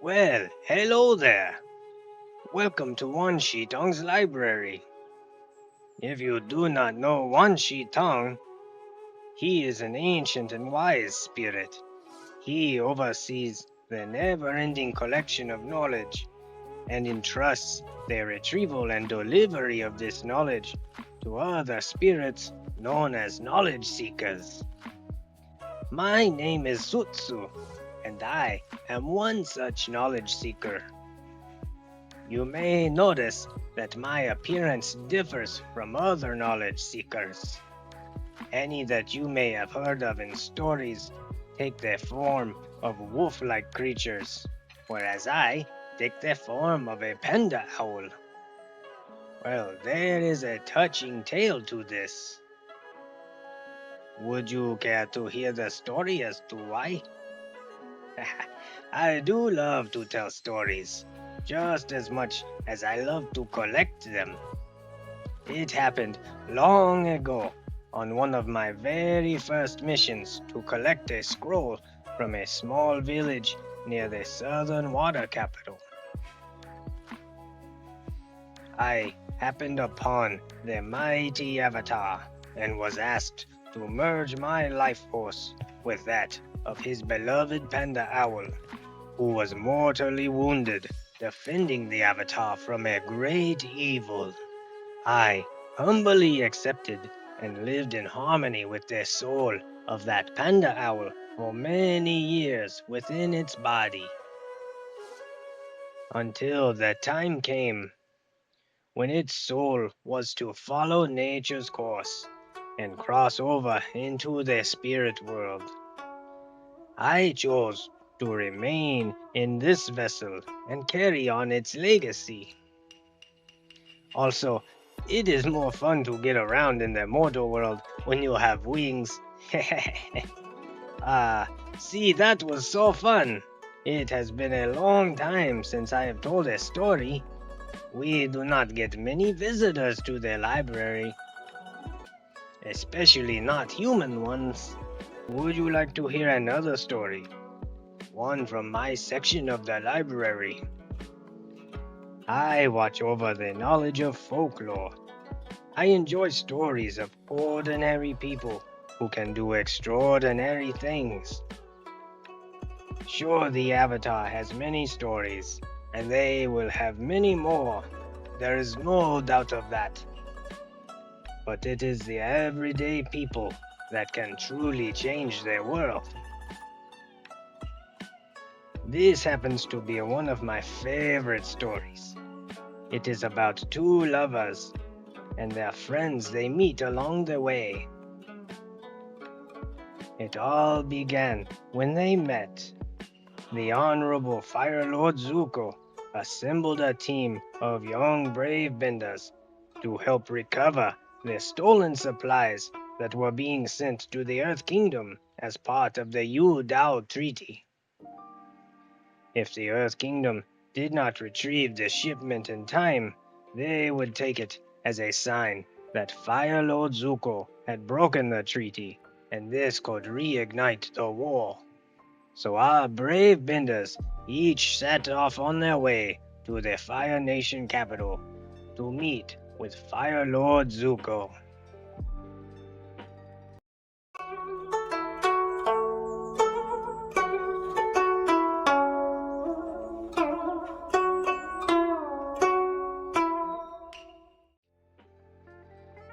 Well, hello there. Welcome to Wan Shi Tong's library. If you do not know Wan Shi Tong, he is an ancient and wise spirit. He oversees the never-ending collection of knowledge and entrusts the retrieval and delivery of this knowledge to other spirits known as knowledge seekers. My name is Sutsu, and I am one such knowledge seeker. You may notice that my appearance differs from other knowledge seekers. Any that you may have heard of in stories take the form of wolf-like creatures, whereas I take the form of a panda owl. Well, there is a touching tale to this. Would you care to hear the story as to why? I do love to tell stories, just as much as I love to collect them. It happened long ago on one of my very first missions to collect a scroll from a small village near the southern water capital. I happened upon the mighty Avatar and was asked to merge my life force with that of his beloved panda owl, who was mortally wounded defending the Avatar from a great evil. I humbly accepted and lived in harmony with the soul of that panda owl for many years within its body. Until the time came when its soul was to follow nature's course and cross over into the spirit world. I chose to remain in this vessel and carry on its legacy. Also, it is more fun to get around in the mortal world when you have wings. See, that was so fun. It has been a long time since I have told a story. We do not get many visitors to the library, especially not human ones. Would you like to hear another story? One from my section of the library. I watch over the knowledge of folklore. I enjoy stories of ordinary people who can do extraordinary things. Sure, the Avatar has many stories, and they will have many more. There is no doubt of that. But it is the everyday people that can truly change their world. This happens to be one of my favorite stories. It is about two lovers and their friends they meet along the way. It all began when they met. The Honorable Fire Lord Zuko assembled a team of young brave benders to help recover the stolen supplies that were being sent to the Earth Kingdom as part of the Yu Dao Treaty. If the Earth Kingdom did not retrieve the shipment in time, they would take it as a sign that Fire Lord Zuko had broken the treaty, and this could reignite the war. So our brave benders each set off on their way to the Fire Nation capital to meet with Fire Lord Zuko.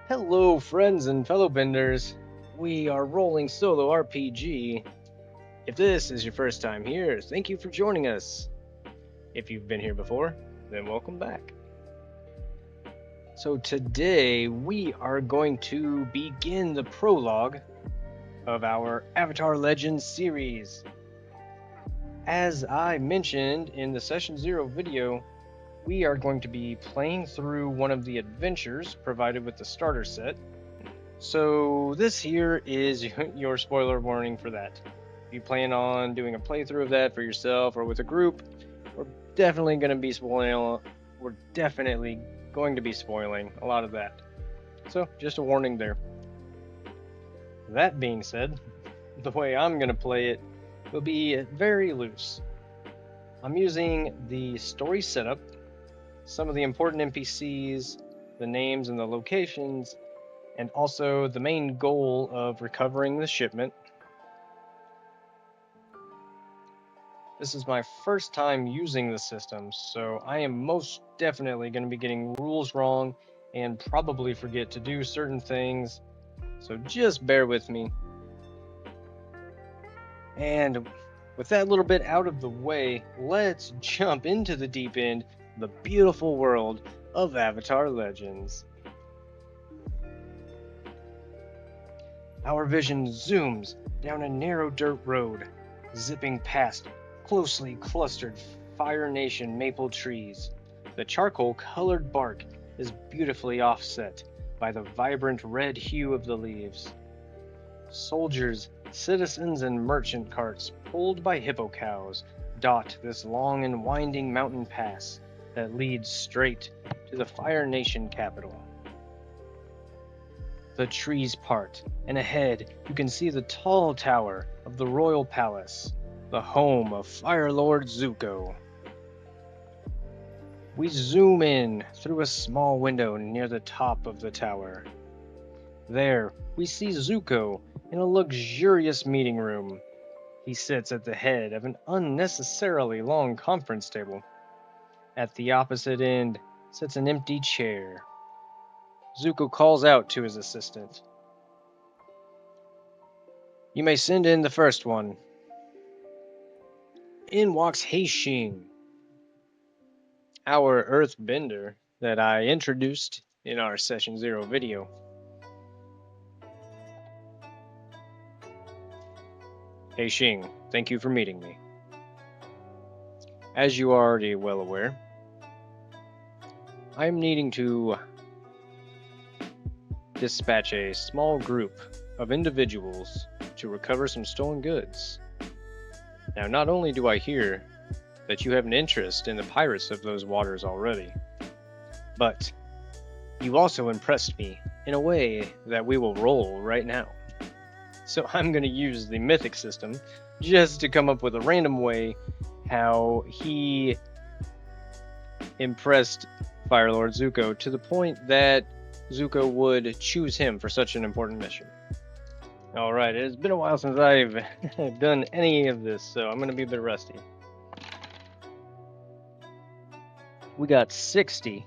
Hello, friends and fellow benders. We are Rolling Solo RPG. If this is your first time here, thank you for joining us. If you've been here before, then welcome back. So today we are going to begin the prologue of our Avatar Legends series. As I mentioned in the Session 0 video, we are going to be playing through one of the adventures provided with the starter set. So this here is your spoiler warning for that. If you plan on doing a playthrough of that for yourself or with a group, we're definitely going to be spoiling a lot of that. So just a warning there. That being said, the way I'm going to play it will be very loose. I'm using the story setup, some of the important NPCs, the names and the locations, and also the main goal of recovering the shipment. This is my first time using the system, so I am most definitely going to be getting rules wrong and probably forget to do certain things, so just bear with me. And with that little bit out of the way, let's jump into the deep end, the beautiful world of Avatar Legends. Our vision zooms down a narrow dirt road, zipping past closely clustered Fire Nation maple trees. The charcoal-colored bark is beautifully offset by the vibrant red hue of the leaves. Soldiers, citizens, and merchant carts pulled by hippo cows dot this long and winding mountain pass that leads straight to the Fire Nation capital. The trees part, and ahead you can see the tall tower of the Royal Palace, the home of Fire Lord Zuko. We zoom in through a small window near the top of the tower. There, we see Zuko in a luxurious meeting room. He sits at the head of an unnecessarily long conference table. At the opposite end sits an empty chair. Zuko calls out to his assistant. "You may send in the first one." In walks He Xing, our earthbender that I introduced in our Session 0 video. He Xing, thank you for meeting me. As you are already well aware, I am needing to dispatch a small group of individuals to recover some stolen goods. Now, not only do I hear that you have an interest in the pirates of those waters already, but you also impressed me in a way that we will roll right now. So I'm going to use the mythic system just to come up with a random way how he impressed Fire Lord Zuko to the point that Zuko would choose him for such an important mission. Alright, it's been a while since I've done any of this, so I'm going to be a bit rusty. We got 60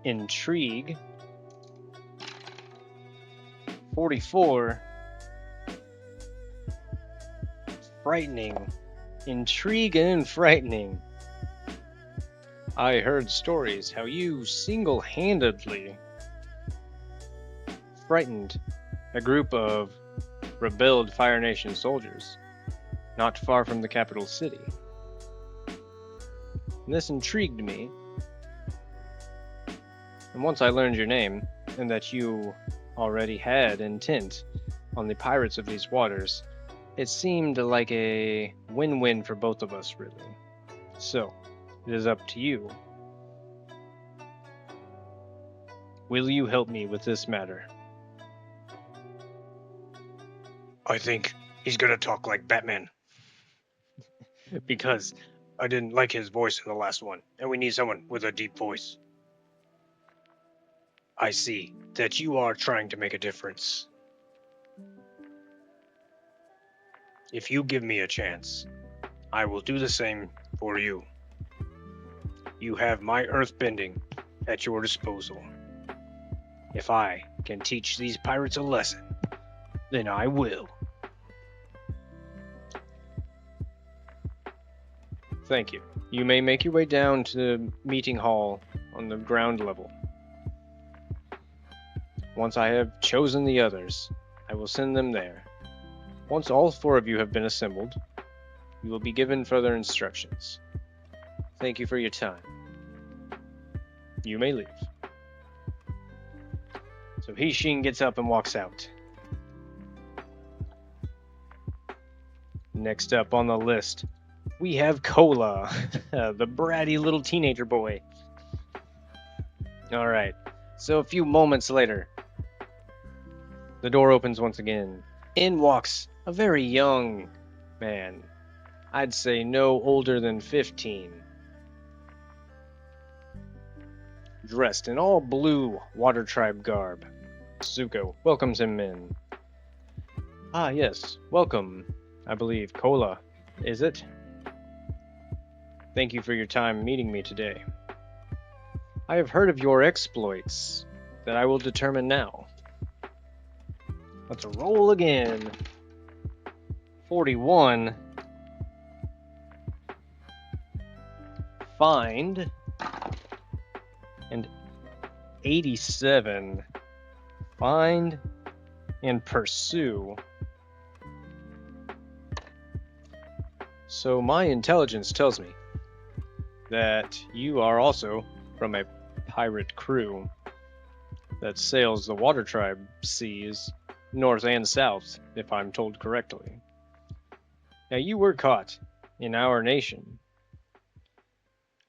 intrigue, 44 frightening. Intrigue and frightening. I heard stories how you single-handedly frightened a group of rebelled Fire Nation soldiers not far from the capital city. And this intrigued me. And once I learned your name, and that you already had intent on the pirates of these waters, it seemed like a win-win for both of us, really. So, it is up to you. Will you help me with this matter? I think he's gonna talk like Batman. Because I didn't like his voice in the last one, and we need someone with a deep voice. I see that you are trying to make a difference. If you give me a chance, I will do the same for you. You have my earthbending at your disposal. If I can teach these pirates a lesson, then I will. Thank you. You may make your way down to the meeting hall on the ground level. Once I have chosen the others, I will send them there. Once all 4 of you have been assembled, you will be given further instructions. Thank you for your time. You may leave. So He Xing gets up and walks out. Next up on the list, we have Kahola, the bratty little teenager boy. Alright, so a few moments later, the door opens once again. In walks a very young man. I'd say no older than 15. Dressed in all blue Water Tribe garb, Zuko welcomes him in. Ah, yes, welcome. I believe Kahola, is it? Thank you for your time meeting me today. I have heard of your exploits that I will determine now. Let's roll again. 41. Find. And 87. Find and pursue. So my intelligence tells me that you are also from a pirate crew that sails the Water Tribe seas, north and south, if I'm told correctly. Now you were caught in our nation,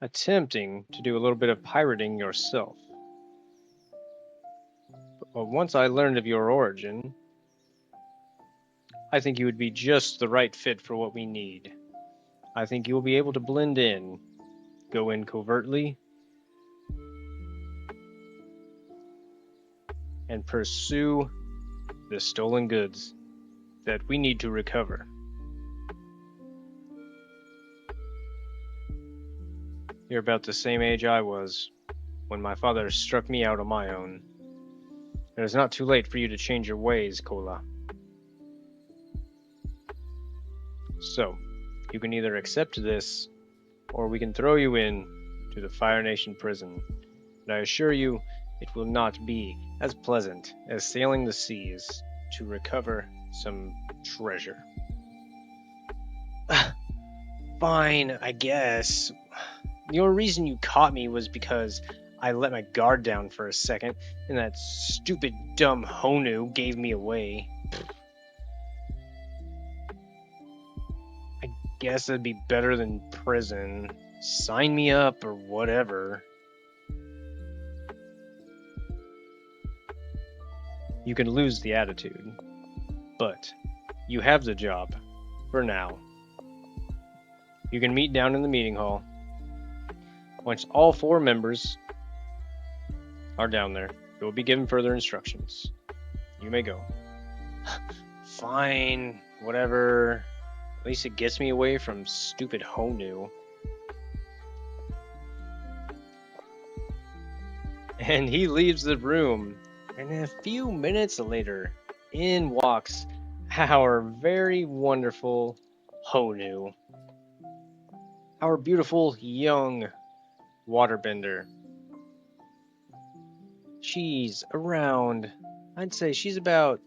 attempting to do a little bit of pirating yourself. But once I learned of your origin, I think you would be just the right fit for what we need. I think you will be able to blend in, go in covertly, and pursue the stolen goods that we need to recover. You're about the same age I was when my father struck me out on my own. It is not too late for you to change your ways, Kahola. So, you can either accept this, or we can throw you in to the Fire Nation prison. And I assure you, it will not be as pleasant as sailing the seas to recover some treasure. Fine, I guess. The only reason you caught me was because I let my guard down for a second, and that stupid, dumb Honu gave me away. I guess it'd be better than prison. Sign me up or whatever. You can lose the attitude, but you have the job, for now. You can meet down in the meeting hall. Once all 4 members are down there, you will be given further instructions. You may go. Fine, whatever. At least it gets me away from stupid Honu. And he leaves the room. And a few minutes later, in walks our very wonderful Honu. Our beautiful young waterbender. She's around, I'd say she's about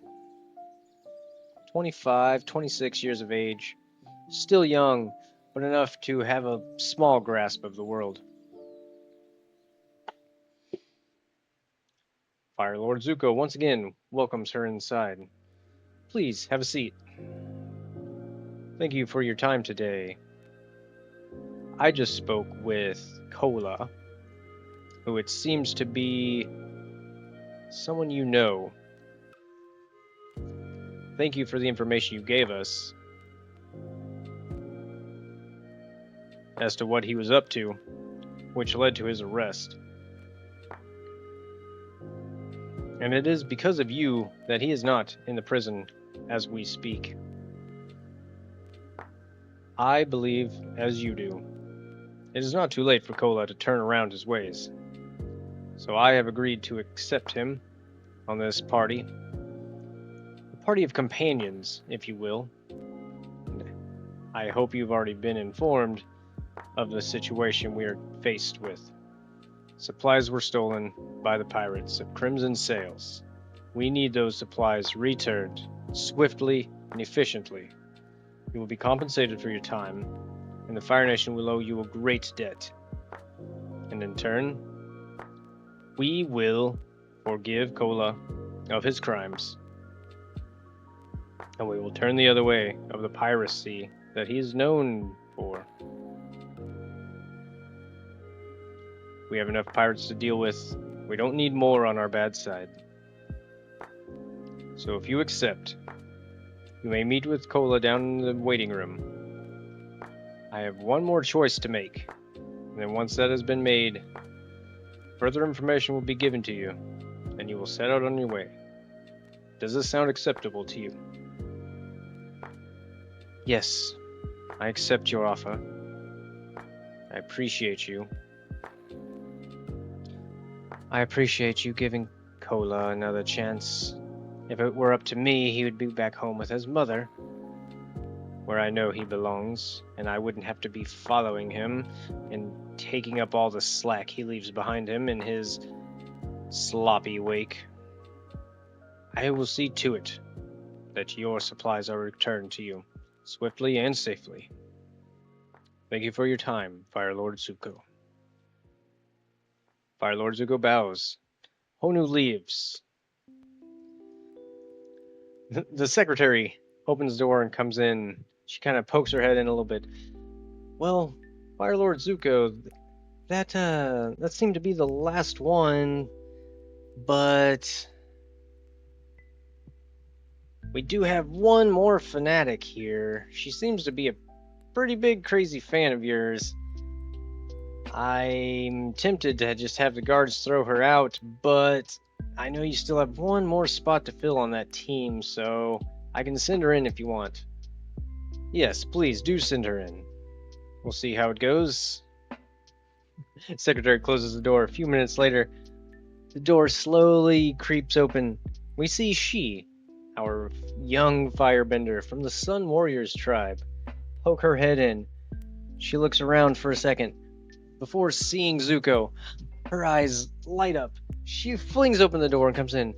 25, 26 years of age. Still young, but enough to have a small grasp of the world. Fire Lord Zuko once again welcomes her inside. Please, have a seat. Thank you for your time today. I just spoke with Kahola, who it seems to be someone you know. Thank you for the information you gave us as to what he was up to, which led to his arrest. And it is because of you that he is not in the prison as we speak. I believe, as you do, it is not too late for Kahola to turn around his ways. So I have agreed to accept him on this party. A party of companions, if you will. And I hope you've already been informed of the situation we are faced with. Supplies were stolen by the pirates of Crimson Sails. We need those supplies returned swiftly and efficiently. You will be compensated for your time, and the Fire Nation will owe you a great debt. And in turn, we will forgive Kahola of his crimes, and we will turn the other way of the piracy that he is known for. We have enough pirates to deal with. We don't need more on our bad side. So if you accept, you may meet with Kahola down in the waiting room. I have one more choice to make. And then once that has been made, further information will be given to you, and you will set out on your way. Does this sound acceptable to you? Yes, I accept your offer. I appreciate you. I appreciate you giving Kahola another chance. If it were up to me, he would be back home with his mother, where I know he belongs, and I wouldn't have to be following him and taking up all the slack he leaves behind him in his sloppy wake. I will see to it that your supplies are returned to you, swiftly and safely. Thank you for your time, Fire Lord Zuko. Fire Lord Zuko bows. Honu leaves. The secretary opens the door and comes in. She kind of pokes her head in a little bit. Well, Fire Lord Zuko, that seemed to be the last one, but we do have one more fanatic here. She seems to be a pretty big crazy fan of yours. I'm tempted to just have the guards throw her out, but I know you still have one more spot to fill on that team, so I can send her in if you want. Yes, please do send her in. We'll see how it goes. Secretary closes the door. A few minutes later, the door slowly creeps open. We see She, our young firebender from the Sun Warriors tribe, poke her head in. She looks around for a second. Before seeing Zuko, her eyes light up. She flings open the door and comes in.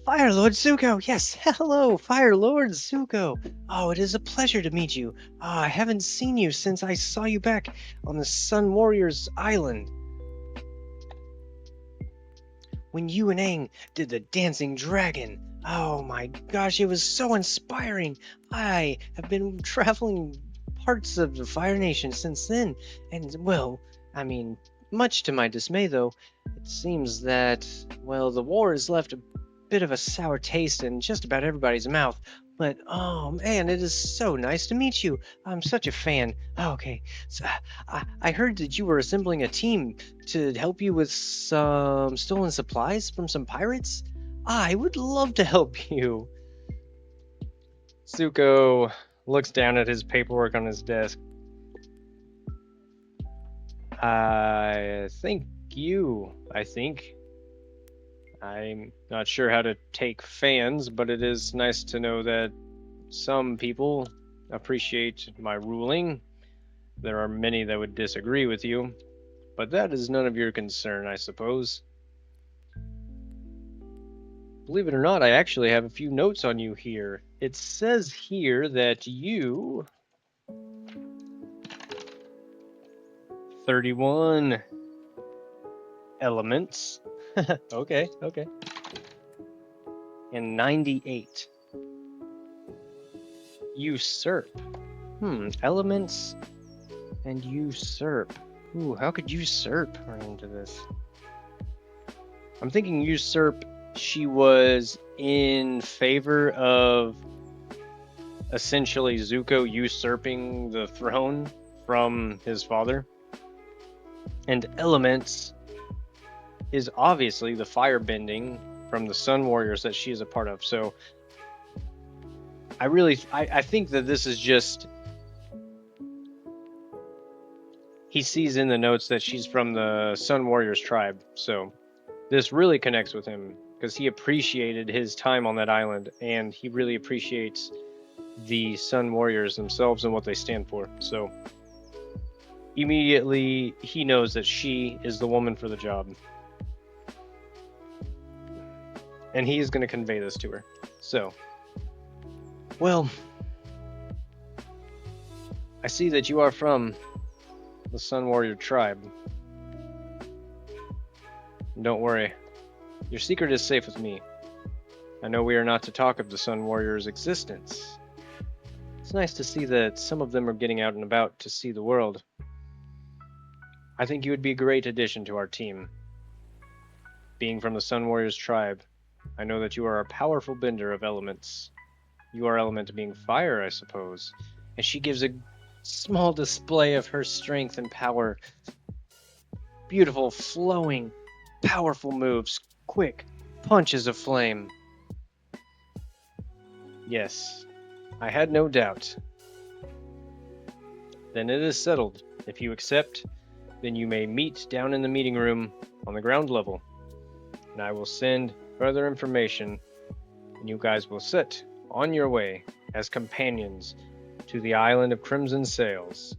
Fire Lord Zuko! Yes, hello, Fire Lord Zuko! Oh, it is a pleasure to meet you. I haven't seen you since I saw you back on the Sun Warriors Island. When you and Aang did the Dancing Dragon. Oh my gosh, it was so inspiring. I have been traveling parts of the Fire Nation since then, and well, I mean, much to my dismay though, it seems that, well, the war has left a bit of a sour taste in just about everybody's mouth. But oh man, it is so nice to meet you. I'm such a fan. Oh, okay, so I heard that you were assembling a team to help you with some stolen supplies from some pirates. I would love to help you. Zuko looks down at his paperwork on his desk. I think. I'm not sure how to take fans, but it is nice to know that some people appreciate my ruling. There are many that would disagree with you, but that is none of your concern, I suppose. Believe it or not, I actually have a few notes on you here. It says here that you... 31 elements. Okay. And 98. Usurp. Elements and usurp. Ooh, how could usurp run into this? I'm thinking usurp, she was in favor of essentially Zuko usurping the throne from his father. And elements is obviously the firebending from the Sun Warriors that she is a part of. So I think that this is just, he sees in the notes that she's from the Sun Warriors tribe. So this really connects with him because he appreciated his time on that island, and he really appreciates the Sun Warriors themselves and what they stand for. So immediately he knows that she is the woman for the job. And he is going to convey this to her. So, well, I see that you are from the Sun Warrior tribe. Don't worry, your secret is safe with me. I know we are not to talk of the Sun Warrior's existence. It's nice to see that some of them are getting out and about to see the world. I think you would be a great addition to our team. Being from the Sun Warriors tribe, I know that you are a powerful bender of elements. Your element being fire, I suppose. And she gives a small display of her strength and power. Beautiful, flowing, powerful moves, quick punches of flame. Yes, I had no doubt. Then it is settled. If you accept, then you may meet down in the meeting room on the ground level, and I will send further information, and you guys will set on your way as companions to the island of Crimson Sails,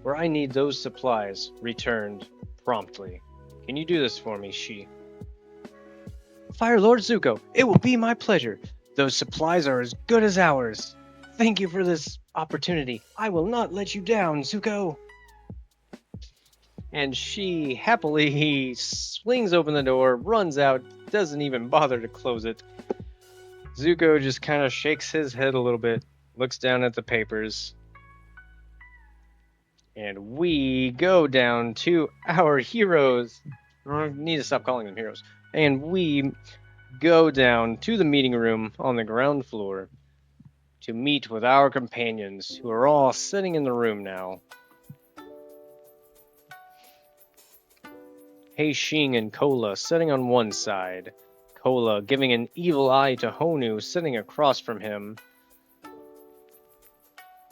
where I need those supplies returned promptly. Can you do this for me, She? Fire Lord Zuko, it will be my pleasure. Those supplies are as good as ours. Thank you for this opportunity. I will not let you down, Zuko. And she happily swings open the door, runs out, doesn't even bother to close it. Zuko just kind of shakes his head a little bit, looks down at the papers, and we go down to our heroes. I need to stop calling them heroes. And we go down to the meeting room on the ground floor to meet with our companions, who are all sitting in the room now. He Xing and Kahola sitting on one side, Kahola giving an evil eye to Honu sitting across from him,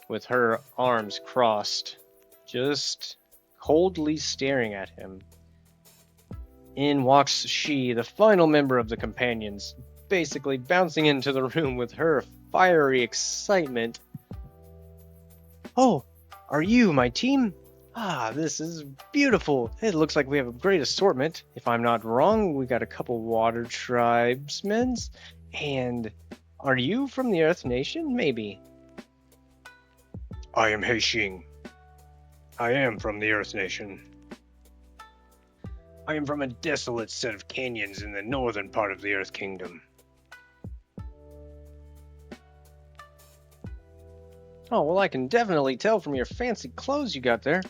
with her arms crossed, just coldly staring at him. In walks She, the final member of the companions, basically bouncing into the room with her fiery excitement. Oh, are you my team? Ah, this is beautiful. It looks like we have a great assortment. If I'm not wrong, we got a couple water tribesmen. And are you from the Earth Nation? Maybe. I am He Xing. I am from the Earth Nation. I am from a desolate set of canyons in the northern part of the Earth Kingdom. Oh, well, I can definitely tell from your fancy clothes you got there.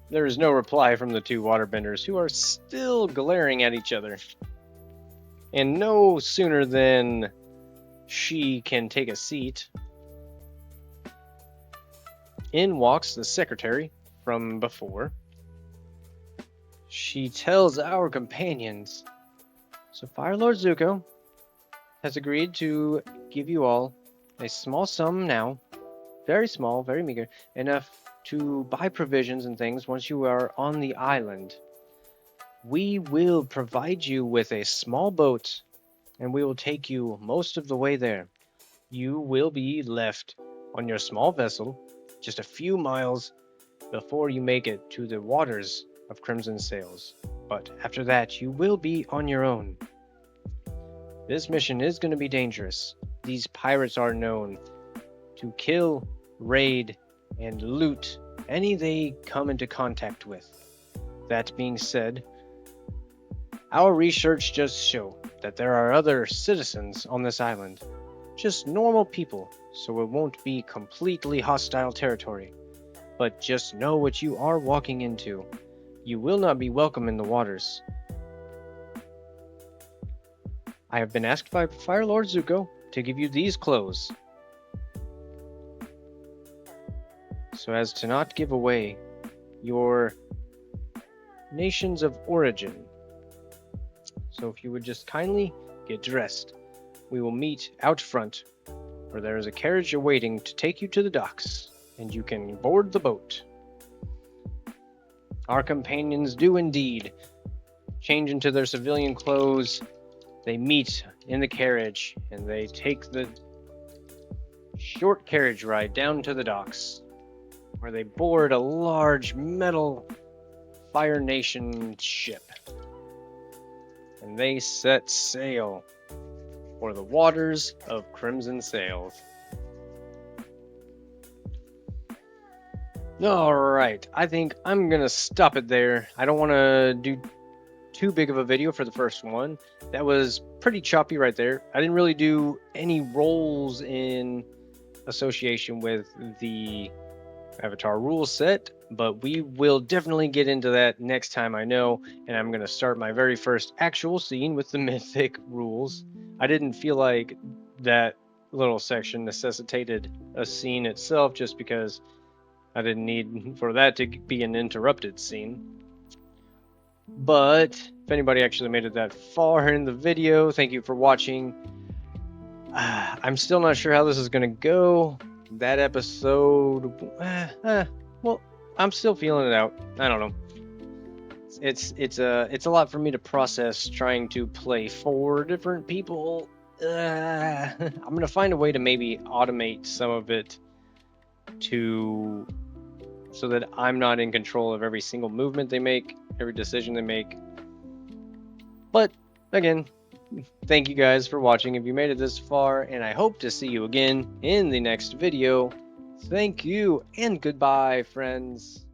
There is no reply from the two waterbenders, who are still glaring at each other. And no sooner than She can take a seat, in walks the secretary from before. She tells our companions, so Fire Lord Zuko has agreed to give you all a small sum now, very small, very meager, enough to buy provisions and things once you are on the island. We will provide you with a small boat, and we will take you most of the way there. You will be left on your small vessel just a few miles before you make it to the waters of Crimson Sails. But after that, you will be on your own. This mission is going to be dangerous. These pirates are known to kill, raid, and loot any they come into contact with. That being said, our research does show that there are other citizens on this island. Just normal people, so it won't be completely hostile territory. But just know what you are walking into. You will not be welcome in the waters. I have been asked by Fire Lord Zuko to give you these clothes, so as to not give away your nations of origin. So if you would just kindly get dressed, we will meet out front, where there is a carriage awaiting to take you to the docks, and you can board the boat. Our companions do indeed change into their civilian clothes. They meet in the carriage, and they take the short carriage ride down to the docks, where they board a large metal Fire Nation ship. And they set sail for the waters of Crimson Sails. Alright, I think I'm gonna stop it there. I don't want to do too big of a video for the first one. That was pretty choppy right there. I didn't really do any rolls in association with the Avatar rule set, but we will definitely get into that next time, I know, and I'm going to start my very first actual scene with the mythic rules. I didn't feel like that little section necessitated a scene itself just because I didn't need for that to be an interrupted scene. But if anybody actually made it that far in the video, thank you for watching. I'm still not sure how this is going to go. That episode, well, I'm still feeling it out. I don't know. It's a lot for me to process trying to play 4 different people. I'm gonna find a way to maybe automate some of it so that I'm not in control of every single movement they make, every decision they make. But again, thank you guys for watching if you made it this far, and I hope to see you again in the next video. Thank you, and goodbye, friends.